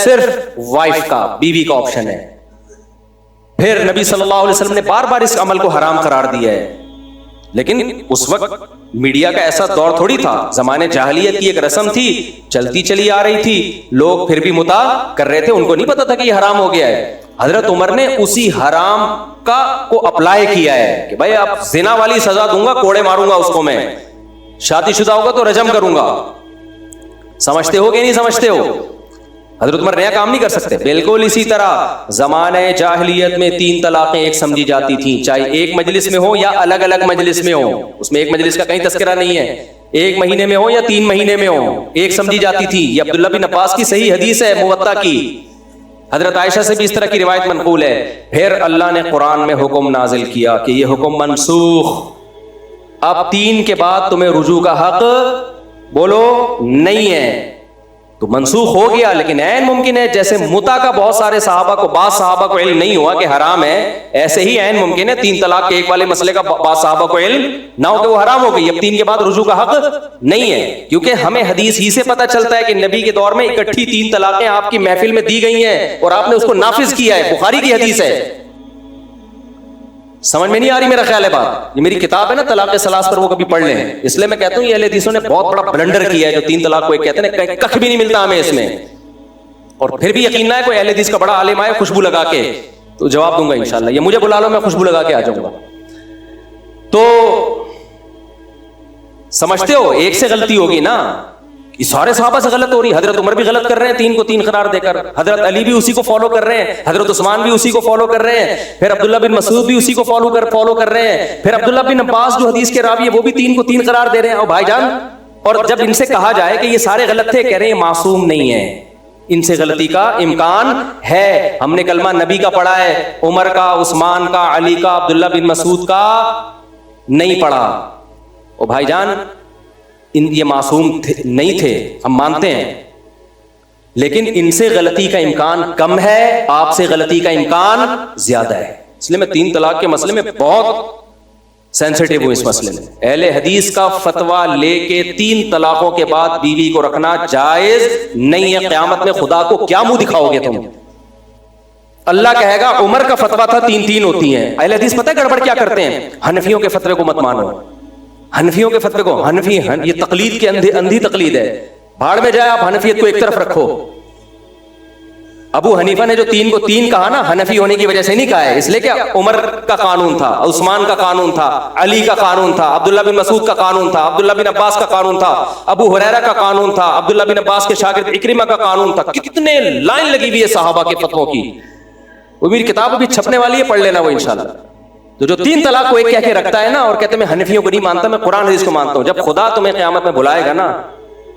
صرف وائف کا, بیوی کا آپشن ہے. پھر نبی صلی اللہ علیہ وسلم نے بار بار اس عمل کو حرام قرار دیا ہے, لیکن اس وقت میڈیا کا ایسا دور تھوڑی تھا. زمانے جاہلیت کی ایک رسم تھی, چلتی چلی آ رہی تھی, لوگ پھر بھی متع کر رہے تھے, ان کو نہیں پتا تھا کہ یہ حرام ہو گیا ہے. حضرت عمر نے اسی حرام کو اپلائی کیا ہے کہ بھائی اب زنا والی سزا دوں گا, کوڑے ماروں گا اس کو, میں شادی شدہ ہوگا تو رجم کروں گا. سمجھتے ہو کہ نہیں سمجھتے ہو؟ حضرت عمر نیا کام نہیں کر سکتے. بالکل اسی طرح زمانہ جاہلیت میں 3 طلاقیں ایک سمجھی جاتی تھیں, چاہے ایک مجلس میں ہو یا الگ الگ مجلس میں ہو. اس میں ایک مجلس کا کہیں تذکرہ نہیں ہے, 1 مہینے میں ہو یا 3 مہینے میں ہو, ایک سمجھی جاتی تھی. یہ عبداللہ بن عباس کی صحیح حدیث ہے موطا کی. حضرت عائشہ سے بھی اس طرح کی روایت منقول ہے. پھر اللہ نے قرآن میں حکم نازل کیا کہ یہ حکم منسوخ, اب 3 کے بعد تمہیں رجوع کا حق بولو نہیں ہے. تو منسوخ ہو گیا, لیکن عین ممکن ہے جیسے متع کا بہت سارے صحابہ کو, بعض صحابہ کو علم نہیں ہوا کہ حرام ہے, ایسے ہی عین ممکن ہے 3 طلاق کے ایک والے مسئلے کا بعض صحابہ کو علم نہ ہو کہ وہ حرام ہو گئی. اب 3 کے بعد رجوع کا حق نہیں ہے, کیونکہ ہمیں حدیث ہی سے پتہ چلتا ہے کہ نبی کے دور میں اکٹھی 3 طلاقیں آپ کی محفل میں دی گئی ہیں اور آپ نے اس کو نافذ کیا ہے. بخاری کی حدیث ہے. سمجھ میں نہیں آ رہی میرا خیال ہے بات؟ یہ میری کتاب ہے نا طلاق ثلاث پر, وہ کبھی پڑھ لیں. اس لیے میں کہتا ہوں یہ اہل حدیثوں نے بہت بڑا بلنڈر کیا ہے جو 3 طلاق کو ایک کہتے ہیں, کخ بھی نہیں ملتا ہمیں اس میں. اور پھر بھی یقین نہ ہے کوئی اہل حدیث کا بڑا عالم آئے خوشبو لگا کے, تو جواب دوں گا انشاءاللہ. یہ مجھے بلا لو, میں خوشبو لگا کے آ جاؤں گا. تو سمجھتے ہو ایک سے غلطی ہوگی نا, یہ سارے صحابہ سے غلط ہو رہی. حضرت عمر بھی غلط کر رہے ہیں 3 کو 3 قرار دے کر, حضرت علی بھی اسی کو فالو کر رہے ہیں, حضرت عثمان بھی اسی کو فالو کر رہے ہیں, پھر عبداللہ بن مسعود بھی اسی کو فالو کر رہے ہیں, پھر عبداللہ بن عباس جو حدیث کے راوی ہے وہ بھی 3 کو 3 قرار دے رہے ہیں. اور بھائی جان, اور جب ان سے کہا جائے کہ یہ سارے غلط تھے, کہہ رہے ہیں معصوم نہیں ہے, ان سے غلطی کا امکان ہے. ہم نے کلمہ نبی کا پڑھا ہے, عمر کا, عثمان کا, علی کا, عبداللہ بن مسعود کا نہیں پڑھا. اور بھائی جان یہ معصوم نہیں تھے, ہم مانتے ہیں, لیکن ان سے غلطی کا امکان کم ہے, آپ سے غلطی کا امکان زیادہ ہے. اس لیے میں 3 طلاق کے مسئلے میں بہت سینسیٹیو ہوں. اس مسئلے میں اہل حدیث کا فتویٰ لے کے 3 طلاقوں کے بعد بیوی کو رکھنا جائز نہیں ہے. قیامت میں خدا کو کیا منہ دکھاؤ گے تم؟ اللہ کہے گا عمر کا فتویٰ تھا 3 ہوتی ہیں. اہل حدیث پتہ ہے گڑبڑ کیا کرتے ہیں؟ حنفیوں کے فتوے کو مت مانو, حنفیوں کے فتوے کو, حنفی یہ تقلید کی اندھی تقلید ہے. بھاڑ میں جائے, آپ حنفیت کو ایک طرف رکھو. ابو حنیفہ نے جو 3 کو 3 کہا نا, حنفی ہونے کی وجہ سے نہیں کہا ہے, اس لیے کہ عمر کا قانون تھا, عثمان کا قانون تھا, علی کا قانون تھا, عبداللہ بن مسعود کا قانون تھا, عبداللہ بن عباس کا قانون تھا, ابو ہریرہ کا قانون تھا, عبداللہ بن عباس کے شاگرد اکرمہ کا قانون تھا. کتنے لائن لگی ہوئی ہے صحابہ کے فتووں کی. وہ میری کتاب ابھی چھپنے والی ہے, پڑھ لینا وہ انشاءاللہ. تو جو 3 طلاق کو ایک کہہ کے رکھتا ہے نا اور کہتے ہیں میں حنفیوں کو نہیں مانتا, میں قرآن حدیث کو مانتا ہوں, جب خدا تمہیں قیامت میں بلائے گا نا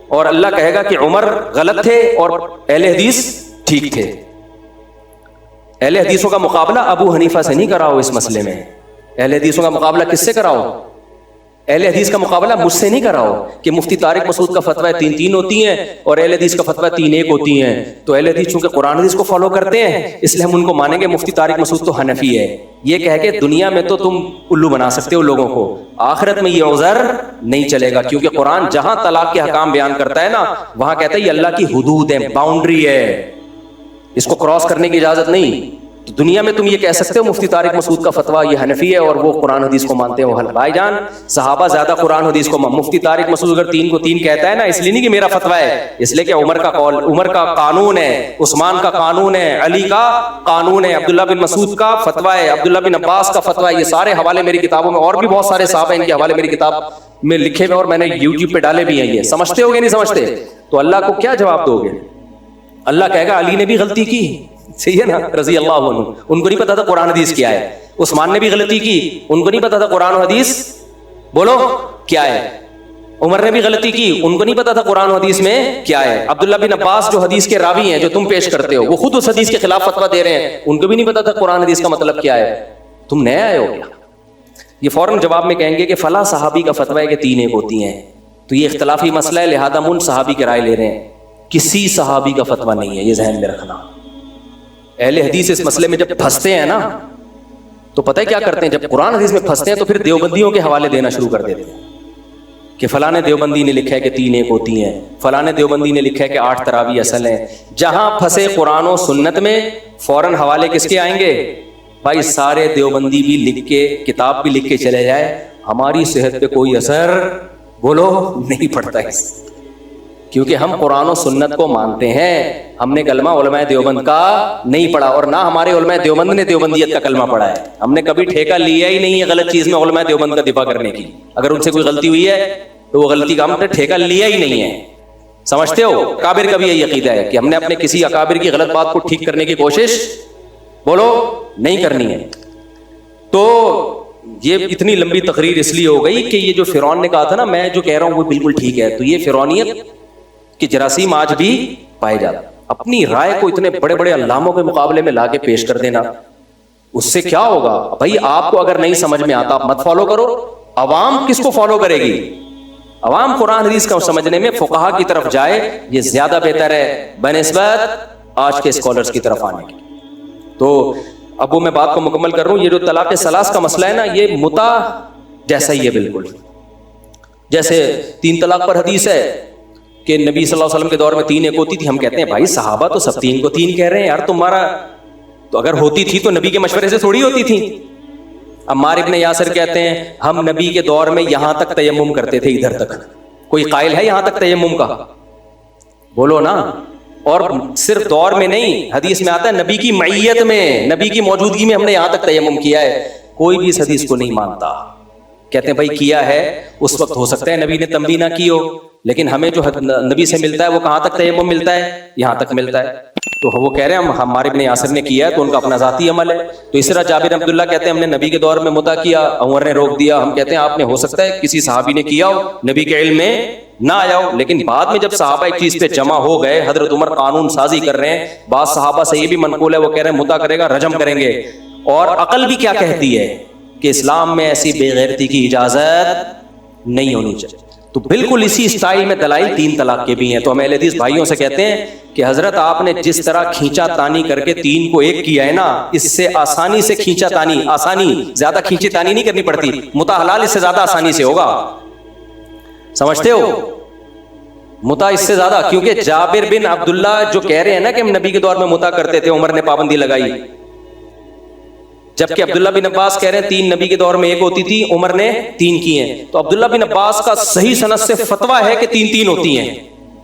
اور اللہ کہے گا کہ عمر غلط تھے اور اہل حدیث ٹھیک تھے, اہل حدیثوں کا مقابلہ ابو حنیفہ سے نہیں کراؤ اس مسئلے میں. اہل حدیثوں کا مقابلہ کس سے کراؤ؟ اہل حدیث کا مقابلہ مجھ سے نہیں کراؤ کہ مفتی طارق مسعود کا فتویٰ 3 ہوتی ہیں اور اہل حدیث کا فتویٰ 3 ہوتی ہیں. تو اہل حدیث چونکہ قرآن حدیث کو فالو کرتے ہیں اس لیے ہم ان کو مانیں گے. مفتی طارق مسعود تو حنفی ہے, یہ کہہ کے دنیا میں تو تم الو بنا سکتے ہو لوگوں کو, آخرت میں یہ عذر نہیں چلے گا. کیونکہ قرآن جہاں طلاق کے حکام بیان کرتا ہے نا وہاں کہتا ہے یہ اللہ کی حدود ہے, باؤنڈری ہے, اس کو کراس کرنے کی اجازت نہیں. تو دنیا میں تم یہ کہہ سکتے ہو مفتی طارق مسعود کا فتویٰ یہ حنفی ہے اور وہ قرآن حدیث کو مانتے ہیں. بھائی جان صحابہ زیادہ قرآن حدیث کو مفتی طارق مسعود اگر 3 کو 3 کہتا ہے نا, اس لیے نہیں کہ میرا فتویٰ ہے, اس لیے کہ عمر کا قول, عمر کا قانون ہے, عثمان کا قانون ہے, علی کا قانون ہے, عبداللہ بن مسعود کا فتویٰ ہے, عبداللہ بن عباس کا فتویٰ ہے. یہ سارے حوالے میری کتابوں میں, اور بھی بہت سارے صحابہ ان کے حوالے میری کتاب میں لکھے ہوئے اور میں نے یوٹیوب پہ ڈالے بھی ہیں. یہ سمجھتے ہو گے نہیں سمجھتے؟ تو اللہ کو کیا جواب دو گے؟ اللہ کہے گا علی نے بھی غلطی کی, صحیح ہے نا, رضی اللہ عنہ, ان کو نہیں پتا تھا قرآن حدیث کیا ہے. عثمان نے بھی غلطی کی, ان کو نہیں پتا تھا قرآن و حدیث بولو کیا ہے. عمر نے بھی غلطی کی, ان کو نہیں پتا تھا قرآن و حدیث میں کیا ہے. عبداللہ بن عباس جو حدیث کے راوی ہیں جو تم پیش کرتے ہو, وہ خود اس حدیث کے خلاف فتویٰ دے رہے ہیں, ان کو بھی نہیں پتا تھا قرآن حدیث کا مطلب کیا ہے. تم نئے آئے ہو کیا؟ یہ فوراً جواب میں کہیں گے کہ فلاں صحابی کا فتویٰ ہے کہ 3 ہوتی ہیں, تو یہ اختلافی مسئلہ ہے, لہذا ہم ان صحابی کی رائے لے رہے ہیں. کسی صحابی کا فتویٰ نہیں ہے, یہ ذہن میں رکھنا. اہل حدیث اس مسئلے میں جب پھنستے ہیں نا تو پتہ ہے کیا کرتے ہیں, جب قرآن حدیث میں پھنستے ہیں تو پھر دیوبندیوں کے حوالے دینا شروع کر دیتے ہیں کہ فلاں دیوبندی نے لکھا ہے کہ 3 ایک ہوتی ہیں, فلاں دیوبندی نے لکھا ہے کہ 8 تراویح اصل ہیں. جہاں پھنسے قرآن و سنت میں فوراً حوالے کس کے آئیں گے؟ بھائی سارے دیوبندی بھی لکھ کے, کتاب بھی لکھ کے چلے جائے, ہماری صحت پہ کوئی اثر بولو نہیں پڑتا ہے, کیونکہ ہم قرآن و سنت کو مانتے ہیں. ہم نے کلمہ علماء دیوبند کا نہیں پڑھا, اور نہ ہمارے علماء دیوبند نے دیوبندیت کا کلمہ پڑھا ہے. ہم نے کبھی ٹھیکہ لیا ہی نہیں ہے غلط چیز میں علماء دیوبند کا دفاع کرنے کی. اگر ان سے کوئی غلطی ہوئی ہے تو وہ غلطی کا ہم نے ٹھیکہ لیا ہی نہیں ہے. سمجھتے ہو؟ اکابر کا بھی یہی عقیدہ ہے کہ ہم نے اپنے کسی اکابر کی غلط بات کو ٹھیک کرنے کی کوشش بولو نہیں کرنی ہے. تو یہ اتنی لمبی تقریر اس لیے ہو گئی کہ یہ جو فرعون نے کہا تھا نا, میں جو کہہ رہا ہوں وہ بالکل ٹھیک ہے, تو یہ فرعونیت کہ جراثیم آج بھی پائے جاتے. اپنی رائے کو اتنے بڑے بڑے علاموں کے مقابلے میں لا کے پیش کر دینا, اس سے کیا ہوگا بھائی؟ آپ کو اگر نہیں سمجھ میں آتا آپ مت فالو کرو. عوام کس کو فالو کرے گی؟ عوام قرآن حدیث کا سمجھنے میں فقہا کی طرف جائے, یہ زیادہ بہتر ہے بنسبت آج کے اسکالرز کی طرف آنے کی. تو اب وہ میں بات کو مکمل کر رہا ہوں. یہ جو طلاق ثلاث کا مسئلہ ہے نا, یہ متا جیسا ہی ہے بالکل. جیسے 3 طلاق پر حدیث ہے کہ نبی صلی اللہ علیہ وسلم کے دور میں 3 ایک ہوتی تھی. ہم کہتے ہیں بھائی صحابہ تو سب 3 کو 3 کہہ رہے ہیں یار, تمہارا تو اگر ہوتی تھی تو نبی کے مشورے سے تھوڑی ہوتی تھی. عمار ابن یاسر کہتے ہیں ہم نبی کے دور میں یہاں تک تیمم کرتے تھے, ادھر تک. کوئی قائل ہے یہاں تک تیمم کا؟ بولو نا. اور صرف دور میں نہیں, حدیث میں آتا ہے نبی کی معیت میں, نبی کی موجودگی میں ہم نے یہاں تک تیمم کیا ہے. کوئی بھی اس حدیث کو نہیں مانتا. کہتے ہیں بھائی کیا ہے, اس وقت ہو سکتا ہے نبی نے تنبیہ نہ کی ہو, لیکن ہمیں جو نبی سے ملتا ہے وہ کہاں تک تیمم ملتا ہے؟ یہاں تک ملتا ہے. تو وہ کہہ رہے ہیں ہمارے ابن یاسر نے کیا ہے تو ان کا اپنا ذاتی عمل ہے. تو اس طرح جابر عبداللہ کہتے ہیں ہم نے نبی کے دور میں متا کیا, عمر نے روک دیا. ہم کہتے ہیں آپ نے ہو سکتا ہے کسی صحابی نے کیا ہو, نبی کے علم میں نہ آیا ہو, لیکن بعد میں جب صحابہ ایک چیز پہ جمع ہو گئے, حضرت عمر قانون سازی کر رہے ہیں. بعض صحابہ سے یہ بھی منقول ہے, وہ کہہ رہے ہیں متا کرے گا رجم کریں گے. اور عقل بھی کیا کہتی ہے کہ اسلام میں ایسی بے غیرتی کی اجازت نہیں ہونی چاہیے. تو بالکل اسی اسٹائل میں دلائل 3 طلاق کے بھی ہیں. تو ہم اہل حدیث بھائیوں سے کہتے ہیں کہ حضرت آپ نے جس طرح کھینچا تانی کر کے 3 کو 1 کیا ہے نا, اس سے آسانی سے کھینچا تانی, آسانی زیادہ کھینچی تانی نہیں کرنی پڑتی. متا حلال اس سے زیادہ آسانی سے ہوگا. سمجھتے ہو؟ متا اس سے زیادہ, کیونکہ جابر بن عبداللہ جو کہہ رہے ہیں نا کہ ہم نبی کے دور میں متا کرتے تھے, عمر نے پابندی لگائی, جبکہ عبداللہ بن عباس کہہ رہے ہیں 3 نبی کے دور میں 1 ہوتی تھی, عمر نے 3 کی ہیں. تو عبداللہ بن عباس کا صحیح سند سے فتویٰ ہے کہ 3 ہوتی ہیں.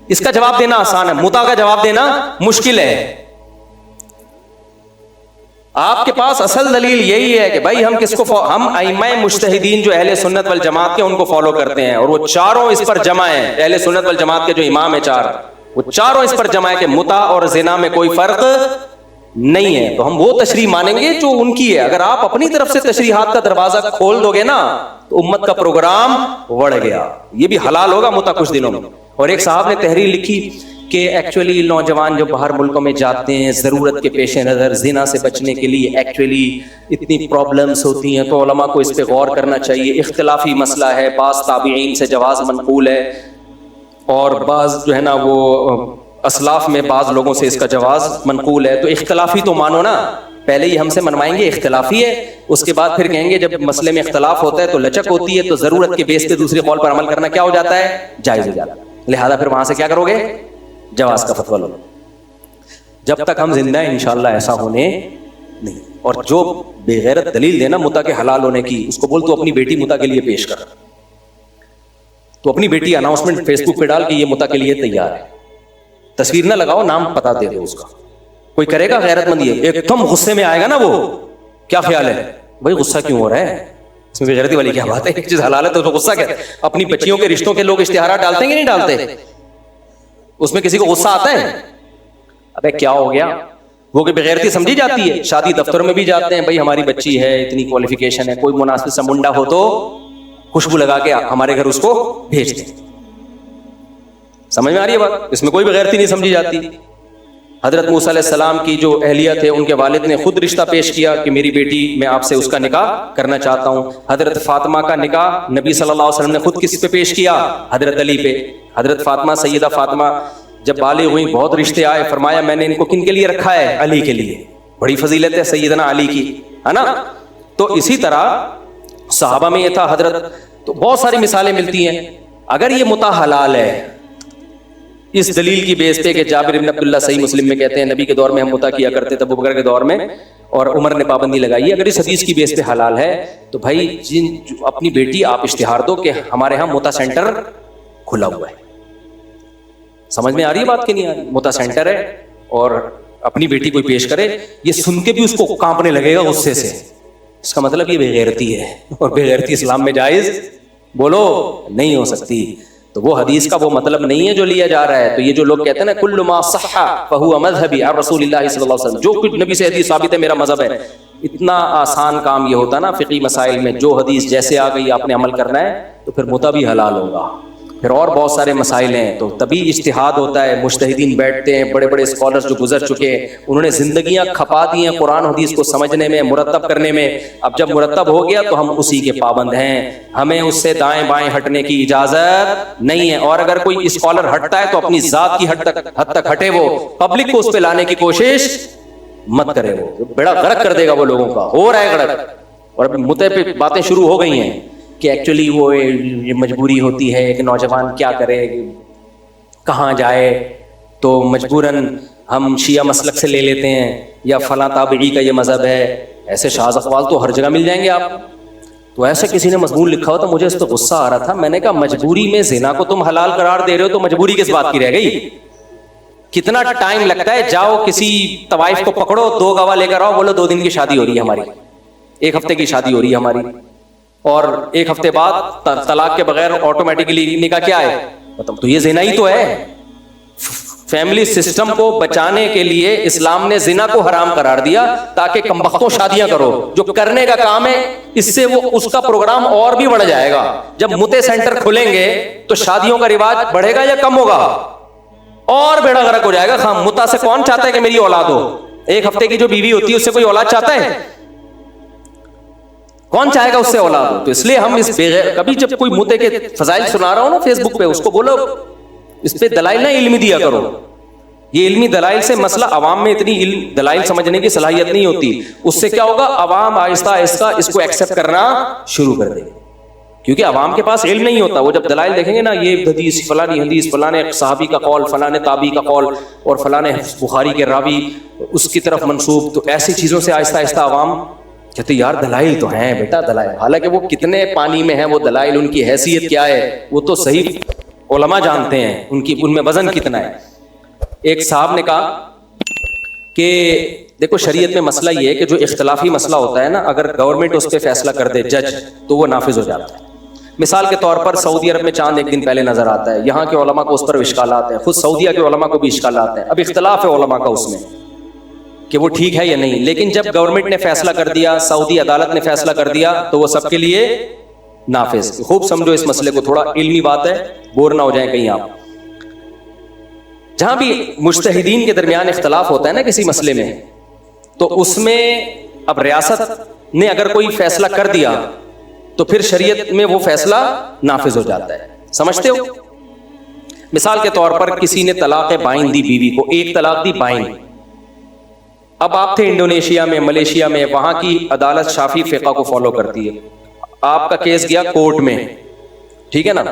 اس کا جواب دینا آسان ہے, متا کا جواب دینا مشکل ہے. آپ کے پاس اصل دلیل یہی ہے کہ بھائی ہم کس کو ہم ائمہ مجتہدین جو اہل سنت والجماعت کے ان کو فالو کرتے ہیں, اور وہ چاروں اس پر جمع ہیں. اہل سنت والجماعت کے جو امام ہیں 4, وہ چاروں اس پر جمع ہے کہ متا اور زنا میں کوئی فرق نہیں ہے. تو ہم وہ تشریح مانیں گے جو ان کی ہے. اگر آپ اپنی طرف سے تشریحات کا دروازہ کھول دو گے نا تو امت کا پروگرام بڑھ گیا. یہ بھی حلال ہوگا متا کچھ دنوں میں. اور ایک صاحب نے تحریر لکھی کہ ایکچولی نوجوان جو باہر ملکوں میں جاتے ہیں ضرورت کے پیش نظر زنا سے بچنے کے لیے, ایکچولی اتنی پرابلمز ہوتی ہیں تو علماء کو اس پہ غور کرنا چاہیے. اختلافی مسئلہ ہے, بعض تابعین سے جواز منقول ہے, اور بعض جو ہے نا وہ اسلاف میں بعض لوگوں سے اس کا جواز منقول ہے. تو اختلافی تو مانو نا, پہلے یہ ہم سے منوائیں گے اختلافی ہے, اس کے بعد پھر کہیں گے جب مسئلے میں اختلاف ہوتا ہے تو لچک ہوتی ہے, تو ضرورت کے بیس پہ دوسری قول پر عمل کرنا کیا ہو جاتا ہے؟ جائز ہو جاتا ہے. لہذا پھر وہاں سے کیا کرو گے؟ جواز کا فتویٰ لو. جب تک ہم زندہ ہیں انشاءاللہ ایسا ہونے نہیں. اور جو بے غیرت دلیل دینا متا کے حلال ہونے کی, اس کو بول تو اپنی بیٹی متا کے لیے پیش کر. تو اپنی بیٹی اناؤنسمنٹ فیس بک پہ ڈال کہ یہ متا کے لیے تیار ہے. تصویر نہ لگاؤ, نام پتا دے دو اس کا. کوئی کرے گا غیرت مند یہ ایک دم غصے میں آئے گا نا, وہ کیا خیال ہے بھائی غصہ کیوں ہو رہا ہے, اس میں غیرتی والی کیا بات ہے؟ ایک چیز حلال ہے تو غصہ کیا؟ اپنی بچیوں کے رشتوں کے لوگ اشتہارات ڈالتے ہیں کہ نہیں ڈالتے؟ اس میں کسی کو غصہ آتا ہے؟ ابے کیا ہو گیا, وہ کہ بغیرتی سمجھی جاتی ہے. شادی دفتروں میں بھی جاتے ہیں, بھائی ہماری بچی ہے, اتنی کوالیفیکیشن ہے, کوئی مناسب سا منڈا ہو تو خوشبو لگا کے ہمارے گھر اس کو بھیج دیں. سمجھ میں آ رہی ہے بات؟ اس میں کوئی بغیرتی نہیں سمجھی جاتی. حضرت موسیٰ علیہ السلام کی جو اہلیہ تھے, ان کے والد نے خود رشتہ پیش کیا کہ میری بیٹی میں آپ سے اس کا نکاح کرنا چاہتا ہوں. حضرت فاطمہ کا نکاح نبی صلی اللہ علیہ وسلم نے خود کس پہ پیش کیا؟ حضرت علی پہ. حضرت فاطمہ, سیدہ فاطمہ جب بالغ ہوئی, بہت رشتے آئے, فرمایا میں نے ان کو کن کے لیے رکھا ہے؟ علی کے لیے. بڑی فضیلت ہے سیدنا علی کی, ہے نا. تو اسی طرح صحابہ میں یہ تھا. حضرت تو بہت ساری مثالیں ملتی ہیں. اگر یہ متع حلال ہے اس دلیل کی بیس پہ کہ جابر بن عبداللہ صحیح مسلم میں کہتے ہیں نبی کے دور میں ہم متع کیا کرتے تھے، ابو بکر کے دور میں، اور عمر نے پابندی لگائی، اگر اس حدیث کی بیس پہ حلال ہے تو بھائی اپنی بیٹی آپ اشتہار دو کہ ہمارے ہاں متع سینٹر کھلا ہوا ہے. سمجھ میں آ رہی ہے بات کہ نہیں آ رہی؟ متع سینٹر ہے اور اپنی بیٹی کوئی پیش کرے، یہ سن کے بھی اس کو کانپنے لگے گا غصے سے، اس کا مطلب یہ بے غیرتی ہے، اور بے غیرتی اسلام میں جائز بولو نہیں ہو سکتی. تو وہ حدیث کا وہ مطلب نہیں ہے جو لیا جا رہا ہے. تو یہ جو لوگ کہتے ہیں نا کل ما صح فهو مذهبی عن رسول اللہ صلی اللہ علیہ وسلم، جو کچھ نبی سے حدیث ثابت ہے میرا مذہب ہے، اتنا آسان کام یہ ہوتا نا فقہی مسائل میں، جو حدیث جیسے آ گئی آپ نے عمل کرنا ہے تو پھر متع بھی حلال ہوگا. پھر اور بہت سارے مسائل ہیں تو تبھی اجتہاد ہوتا ہے، مجتہدین بیٹھتے ہیں، بڑے بڑے اسکالرز جو گزر چکے ہیں انہوں نے زندگیاں کھپا دی ہیں قرآن حدیث کو سمجھنے میں، مرتب کرنے میں. اب جب مرتب ہو گیا تو ہم اسی کے پابند ہیں، ہمیں اس سے دائیں بائیں ہٹنے کی اجازت نہیں ہے. اور اگر کوئی اسکالر ہٹتا ہے تو اپنی ذات کی حد تک ہٹے، وہ پبلک کو اس پہ لانے کی کوشش مت کرے، وہ بڑا غرق کر دے گا وہ لوگوں کا. ہو رہا ہے غرق، اور ابھی متع پہ باتیں شروع ہو گئی ہیں کہ ایکچولی وہ مجبوری ہوتی ہے کہ نوجوان کیا کرے، کہاں جائے، تو مجبوراً ہم شیعہ مسلک سے لے لیتے ہیں یا فلاں تابعی کا یہ مذہب ہے. ایسے شاذ اقوال تو ہر جگہ مل جائیں گے آپ. تو ایسے کسی نے مضمون لکھا ہو تو مجھے اس پہ غصہ آ رہا تھا، میں نے کہا مجبوری میں زنا کو تم حلال قرار دے رہے ہو تو مجبوری کس بات کی رہ گئی؟ کتنا ٹائم لگتا ہے، جاؤ کسی طوائف کو پکڑو، 2 گواہ لے کر آؤ، بولو 2 دن کی شادی ہو رہی ہے ہماری، 1 ہفتے کی شادی ہو رہی ہے ہماری، اور 1 ہفتے بعد طلاق کے بغیر آٹومیٹکلی نکاح کیا ہے؟ مطلب تو یہ زنا ہی تو ہے. فیملی سسٹم کو بچانے کے لیے اسلام نے زنا کو حرام قرار دیا تاکہ کمبختوں شادیاں کرو، جو کرنے کا کام ہے. اس سے وہ اس کا پروگرام اور بھی بڑھ جائے گا. جب متع سینٹر کھلیں گے تو شادیوں کا رواج بڑھے گا یا کم ہوگا؟ اور بیڑا غرق ہو جائے گا. متع سے کون چاہتا ہے کہ میری اولاد ہو؟ 1 ہفتے کی جو بیوی ہوتی ہے اس سے کوئی اولاد چاہتا ہے؟ کون چاہے گا اس سے اولاد ہو؟ تو اس لیے ہم اس کبھی جب کوئی متع کے فضائل سنا رہا ہوں نا فیس بک پہ، اس کو بولو اس پہ دلائل نہ علمی دیا کرو. یہ علمی دلائل سے مسئلہ عوام میں اتنی دلائل سمجھنے کی صلاحیت نہیں ہوتی. اس سے کیا ہوگا، عوام آہستہ آہستہ اس کو ایکسپٹ کرنا شروع کر دے، کیونکہ عوام کے پاس علم نہیں ہوتا. وہ جب دلائل دیکھیں گے نا، یہ حدیث فلانی حدیث، فلانے صحابی کا قول، فلانے تابعی کا قول، اور فلانے بخاری کے راوی اس کی طرف منسوب، تو ایسی چیزوں سے آہستہ آہستہ عوام کہتے یار دلائل تو ہیں بیٹا دلائل، حالانکہ وہ کتنے پانی میں ہیں وہ دلائل، ان کی حیثیت کیا ہے وہ تو صحیح علماء جانتے ہیں، ان میں وزن کتنا ہے. ایک صاحب نے کہا کہ دیکھو شریعت میں مسئلہ یہ ہے کہ جو اختلافی مسئلہ ہوتا ہے نا، اگر گورنمنٹ اس پہ فیصلہ کر دے جج، تو وہ نافذ ہو جاتا ہے. مثال کے طور پر سعودی عرب میں چاند ایک دن پہلے نظر آتا ہے، یہاں کے علماء کو اس پر اشکالات ہیں، خود سعودیہ کے علماء کو بھی اشکالات ہیں. اب اختلاف ہے علماء کا اس میں کہ وہ ٹھیک ہے یا نہیں، لیکن جب گورنمنٹ نے فیصلہ کر دیا، سعودی عدالت نے فیصلہ کر دیا، تو وہ سب کے لیے نافذ. خوب سمجھو اس مسئلے کو، تھوڑا علمی بات ہے، بور نہ ہو جائیں کہیں آپ. جہاں بھی مجتہدین کے درمیان اختلاف ہوتا ہے نا کسی مسئلے میں، تو اس میں اب ریاست نے اگر کوئی فیصلہ کر دیا تو پھر شریعت میں وہ فیصلہ نافذ ہو جاتا ہے. سمجھتے ہو؟ مثال کے طور پر کسی نے طلاق بائن دی بیوی کو، 1 طلاق دی بائن. اب آپ تھے انڈونیشیا میں، ملیشیا میں، وہاں کی عدالت شافعی فقہ کو فالو کرتی ہے. آپ کا کیس گیا کورٹ میں، ٹھیک ہے نا.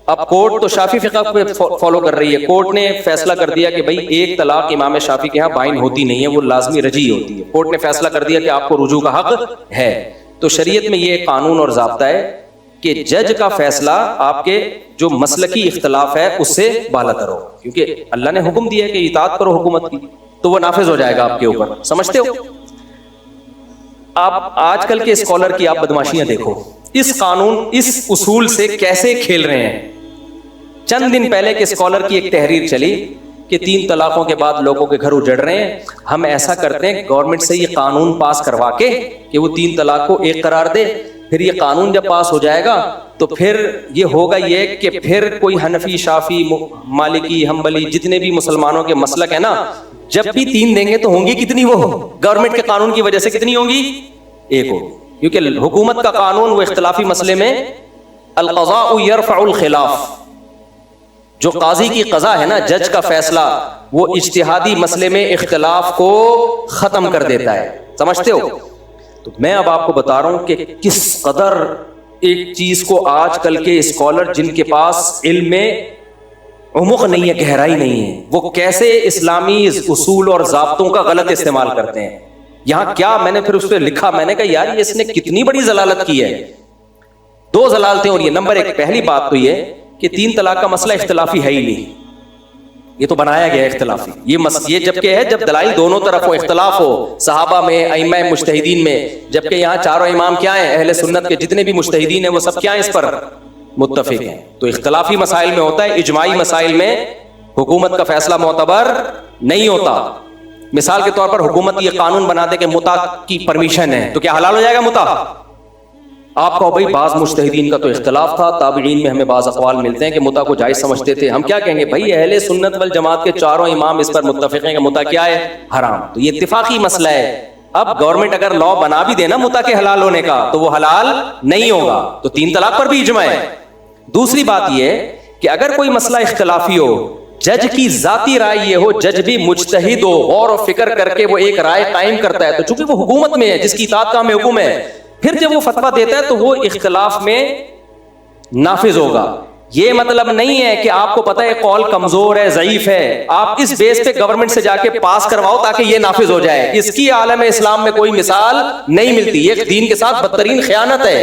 اب کورٹ تو شافعی فقہ کو فالو کر رہی ہے. کورٹ نے فیصلہ کر دیا کہ بھائی 1 طلاق امام شافعی کے ہاں بائن ہوتی نہیں ہے، وہ لازمی رجعی ہوتی ہے. کورٹ نے فیصلہ کر دیا کہ آپ کو رجوع کا حق ہے. تو شریعت میں یہ قانون اور ضابطہ ہے کہ جج کا فیصلہ آپ کے جو مسلکی اختلاف ہے اس سے بالا تر ہو، کیونکہ اللہ نے حکم دیا ہے کہ اطاعت کرو حکومت کی، تو وہ نافذ ہو جائے گا آپ کے اوپر. سمجھتے ہو؟ آپ آج کل کے اسکالر کی آپ بدماشیاں دیکھو، اس قانون اس اصول سے کیسے کھیل رہے ہیں. چند دن پہلے کے اسکالر کی ایک تحریر چلی کہ 3 طلاقوں کے بعد لوگوں کے گھر اجڑ رہے ہیں، ہم ایسا کرتے ہیں گورنمنٹ سے یہ قانون پاس کروا کے کہ وہ 3 طلاق کو 1 قرار دے. پھر یہ قانون جب پاس ہو جائے گا تو پھر یہ ہوگا یہ کہ پھر کوئی حنفی، شافعی، مالکی، حنبلی جتنے بھی مسلمانوں کے مسلک ہیں نا، جب بھی 3 دیں گے تو ہوں گی کتنی؟ وہ گورنمنٹ کے قانون کی وجہ سے کتنی ہوں گی؟ 1 ہوگی. کیونکہ حکومت کا قانون وہ اختلافی مسئلے میں القضاء یرفع الخلاف، جو قاضی کی قضا ہے نا، جج کا فیصلہ، وہ اجتہادی مسئلے میں اختلاف کو ختم کر دیتا ہے. سمجھتے ہو؟ تو میں اب آپ کو بتا رہا ہوں کہ کس قدر ایک چیز کو آج کل کے اسکالر جن کے پاس علم میں عمق نہیں ہے، گہرائی نہیں ہے، وہ کیسے اسلامی اصول اور ضابطوں کا غلط استعمال کرتے ہیں. یہاں کیا میں نے پھر اس پہ لکھا، میں نے کہا یار یہ اس نے کتنی بڑی ضلالت کی ہے. 2 ضلالتیں اور یہ نمبر 1 پہلی بات تو یہ کہ 3 طلاق کا مسئلہ اختلافی ہے ہی نہیں، یہ تو بنایا گیا اختلافی. یہ جبکہ ہے جب دلائل دونوں طرف ہو، اختلاف ہو صحابہ میں، ائمہ مجتہدین میں، جبکہ یہاں چاروں امام کیا ہیں، اہل سنت کے جتنے بھی مجتہدین ہیں وہ سب کیا ہیں، اس پر متفق ہیں. تو اختلافی مسائل میں ہوتا ہے، اجماعی مسائل میں حکومت کا فیصلہ معتبر نہیں ہوتا. مثال کے طور پر حکومت یہ قانون بنا دے کہ متع کی پرمیشن ہے تو کیا حلال ہو جائے گا متع؟ آپ کہو بھائی بعض مجتہدین کا تو اختلاف تھا، تابعین میں ہمیں بعض اقوال ملتے ہیں کہ متع کو جائز سمجھتے تھے. ہم کیا کہیں گے بھائی اہل سنت والجماعت کے چاروں امام اس پر متفق ہیں کہ متع کیا ہے، حرام. تو یہ اتفاقی مسئلہ ہے. اب گورنمنٹ اگر لا بنا بھی دے نا متع کے حلال ہونے کا تو وہ حلال نہیں ہوگا. تو 3 طلاق پر بھی اجماع ہے. دوسری بات یہ کہ اگر کوئی مسئلہ اختلافی ہو، جج کی ذاتی رائے یہ ہو، جج بھی مجتہد ہو، غور و فکر کر کے وہ ایک رائے قائم کرتا ہے، تو چونکہ وہ حکومت میں ہے جس کی اطاعت کا ہمیں حکم ہے، پھر جب وہ فتویٰ دیتا ہے تو وہ اختلاف میں نافذ ہوگا. یہ مطلب نہیں ہے کہ آپ کو پتہ ہے قول کمزور ہے، ضعیف ہے، آپ اس بیس پہ گورنمنٹ سے جا کے پاس کرواؤ تاکہ یہ نافذ ہو جائے. اس کی عالم اسلام میں کوئی مثال نہیں ملتی. یہ دین کے ساتھ بدترین خیانت ہے.